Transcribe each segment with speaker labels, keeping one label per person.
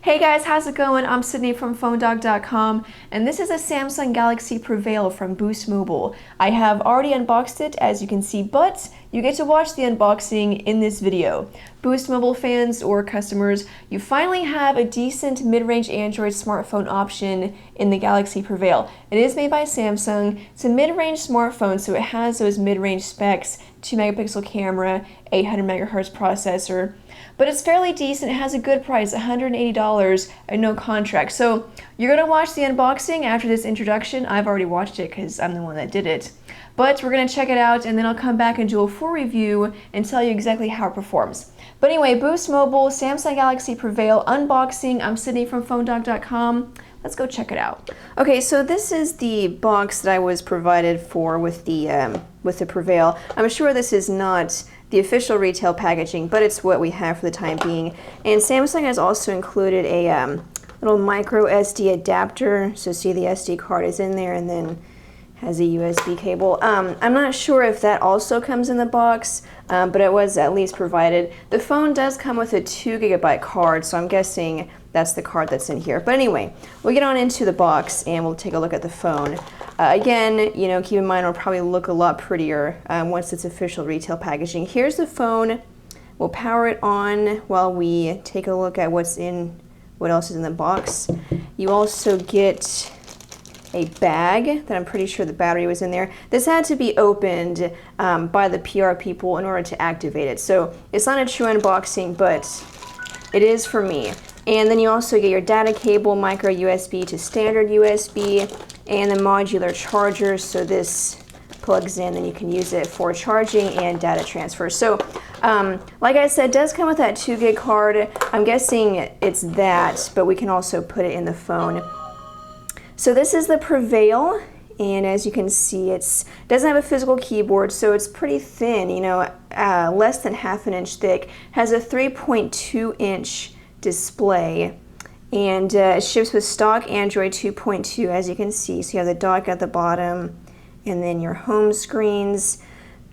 Speaker 1: Hey guys, how's it going? I'm Sydney from PhoneDog.com, and this is a Samsung Galaxy Prevail from Boost Mobile. I have already unboxed it, as you can see, but you get to watch the unboxing in this video. Boost Mobile fans or customers, you finally have a decent mid-range Android smartphone option in the Galaxy Prevail. It is made by Samsung. It's a mid-range smartphone, so it has those mid-range specs, 2-megapixel camera, 800 megahertz processor. But it's fairly decent. It has a good price, $180 and no contract. So you're going to watch the unboxing after this introduction. I've already watched it because I'm the one that did it. But we're going to check it out and then I'll come back and do a full review and tell you exactly how it performs. But anyway, Boost Mobile, Samsung Galaxy Prevail unboxing. I'm Sydney from PhoneDog.com. Let's go check it out. Okay, so this is the box that I was provided for with the Prevail. I'm sure this is not the official retail packaging, but it's what we have for the time being. And Samsung has also included a little micro SD adapter. So see, the SD card is in there and then has a USB cable. I'm not sure if that also comes in the box, but it was at least provided. The phone does come with a 2 GB card, so I'm guessing that's the card that's in here. But anyway, we'll get on into the box and we'll take a look at the phone. Again, you know, keep in mind it'll probably look a lot prettier once it's official retail packaging. Here's the phone. We'll power it on while we take a look at what else is in the box. You also get a bag that I'm pretty sure the battery was in there. This had to be opened by the PR people in order to activate it. So it's not a true unboxing, but it is for me. And then you also get your data cable, micro USB to standard USB, and the modular charger. So this plugs in and you can use it for charging and data transfer. So like I said, it does come with that 2 gig card. I'm guessing it's that, but we can also put it in the phone. So this is the Prevail, and as you can see, it doesn't have a physical keyboard, so it's pretty thin, you know, less than ½ an inch thick. Has a 3.2 inch display, and it ships with stock Android 2.2, as you can see. So you have the dock at the bottom, and then your home screens.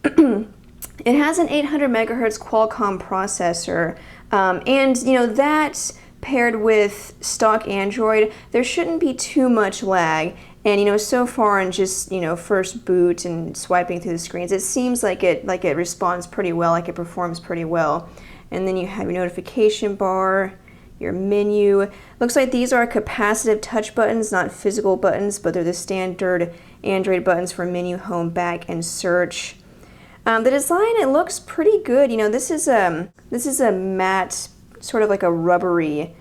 Speaker 1: It has an 800 megahertz Qualcomm processor, and you know that paired with stock Android, there shouldn't be too much lag. And you know, so far in just, you know, first boot and swiping through the screens, it seems like it responds pretty well, like it performs pretty well. And then you have your notification bar, your menu. Looks like these are capacitive touch buttons, not physical buttons, but they're the standard Android buttons for menu, home, back, and search. The design, it looks pretty good. You know, this is a matte, sort of like a rubbery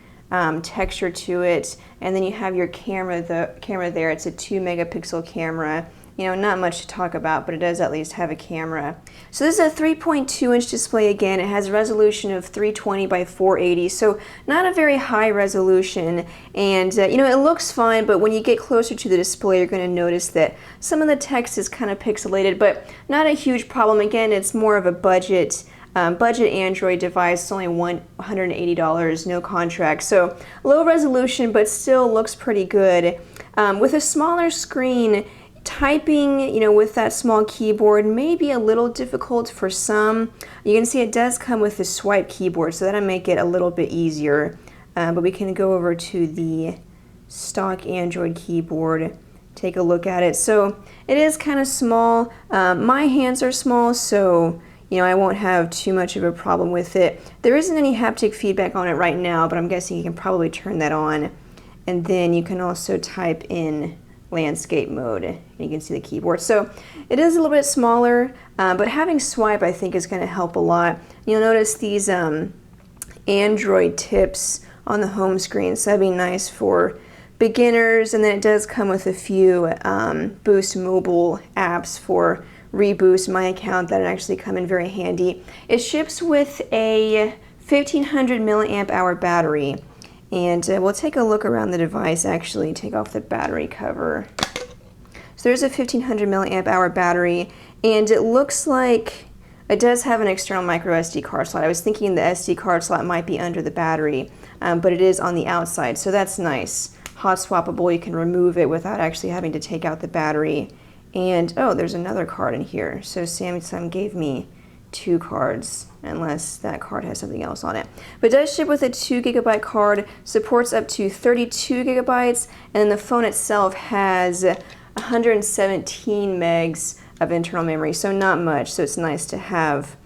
Speaker 1: texture to it, and then you have your camera there. It's a 2 megapixel camera. You know, not much to talk about, but it does at least have a camera. So this is a 3.2 inch display again. It has a resolution of 320 by 480, so not a very high resolution. And you know, it looks fine, but when you get closer to the display, you're going to notice that some of the text is kind of pixelated, but not a huge problem. Again, it's more of a budget Android device. It's only $180, no contract. So low resolution, but still looks pretty good. With a smaller screen, typing, you know, with that small keyboard may be a little difficult for some. You can see it does come with a swipe keyboard, so that'll make it a little bit easier. But we can go over to the stock Android keyboard, take a look at it. So it is kind of small. My hands are small, so you know, I won't have too much of a problem with it. There isn't any haptic feedback on it right now, but I'm guessing you can probably turn that on. And then you can also type in landscape mode, and you can see the keyboard. So it is a little bit smaller, but having swipe I think is going to help a lot. You'll notice these Android tips on the home screen, so that'd be nice for beginners. And then it does come with a few Boost Mobile apps for reboost my account that actually come in very handy. It ships with a 1500 milliamp hour battery, and we'll take a look around the device, actually take off the battery cover. So there's a 1500 milliamp hour battery, and it looks like it does have an external micro SD card slot. I was thinking the SD card slot might be under the battery, but it is on the outside, so that's nice. Hot swappable, you can remove it without actually having to take out the battery. And oh, there's another card in here. So Samsung gave me 2 cards, unless that card has something else on it. But it does ship with a 2 GB card, supports up to 32 GB, and then the phone itself has 117 megs of internal memory, so not much. So it's nice to have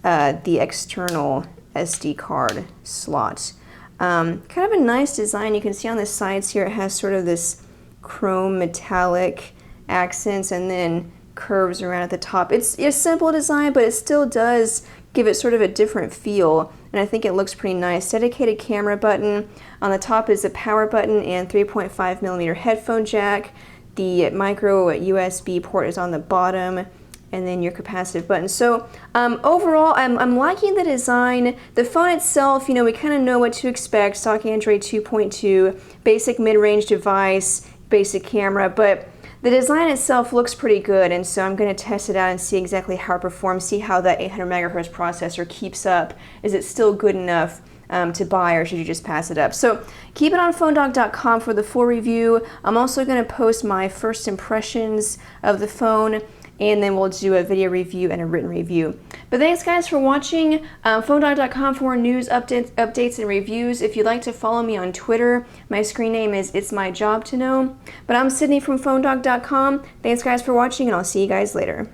Speaker 1: the external SD card slot. Kind of a nice design. You can see on the sides here it has sort of this chrome metallic accents and then curves around at the top. It's a simple design, but it still does give it sort of a different feel, and I think it looks pretty nice. Dedicated camera button. On the top is a power button and 3.5mm headphone jack. The micro USB port is on the bottom, and then your capacitive button. So overall, I'm liking the design. The phone itself, you know, we kind of know what to expect. Stock Android 2.2, basic mid-range device, basic camera, but the design itself looks pretty good, and so I'm going to test it out and see exactly how it performs, see how that 800 MHz processor keeps up. Is it still good enough to buy, or should you just pass it up? So keep it on PhoneDog.com for the full review. I'm also going to post my first impressions of the phone, and then we'll do a video review and a written review. But thanks guys for watching. PhoneDog.com for more news, updates, and reviews. If you'd like to follow me on Twitter, my screen name is It's My Job to Know. But I'm Sydney from PhoneDog.com. Thanks guys for watching, and I'll see you guys later.